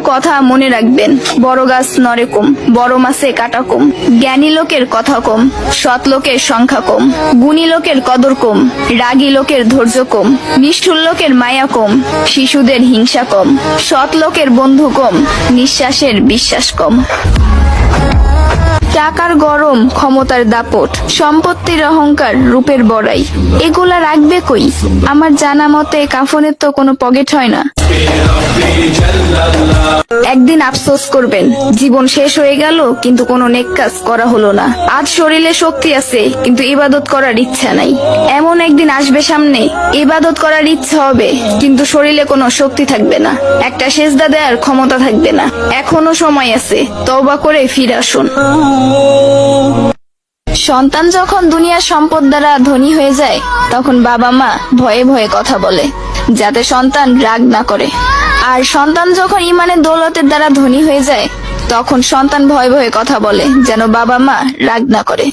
কথা মনে রাখবেন, বড় গাছ নড়ে কম, বড় মাছে কাটা কম। জ্ঞানী লোকের কথা কম, সৎ লোকের সংখ্যা কম। গুণী লোকের কদর কম, রাগী লোকের ধৈর্য কম। নিষ্ঠুর লোকের মায়া কম, শিশুদের হিংসা কম। সৎ লোকের বন্ধু কম, নিঃশ্বাসের বিশ্বাস কম। টাকার গরম, ক্ষমতার দাপট, সম্পত্তির অহংকার, রূপের বড়াই, এগুলা রাখবে কই? আমার জানা মতে কাফনের তো কোনো পকেট হয় না। একদিন আফসোস করবেন, জীবন শেষ হয়ে গেল কিন্তু কোনো নেক কাজ করা হলো না। আজ শরীরে শক্তি আছে কিন্তু ইবাদত করার ইচ্ছা নাই। এমন একদিন আসবে সামনে, ইবাদত করার ইচ্ছা হবে কিন্তু শরীরে কোনো শক্তি থাকবে না, একটা সেজদা দেওয়ার ক্ষমতা থাকবে না। এখনো সময় আছে, তওবা করে ফিরে আসুন। সন্তান যখন দুনিয়ার সম্পদ দ্বারা ধনী হয়ে যায়, তখন বাবা মা ভয়ে ভয়ে কথা বলে যাতে সন্তান রাগ না করে। আর সন্তান যখন ইমানের দৌলতের দ্বারা ধনী হয়ে যায়, তখন সন্তান ভয়ে ভয়ে কথা বলে যেন বাবা মা রাগ না করে।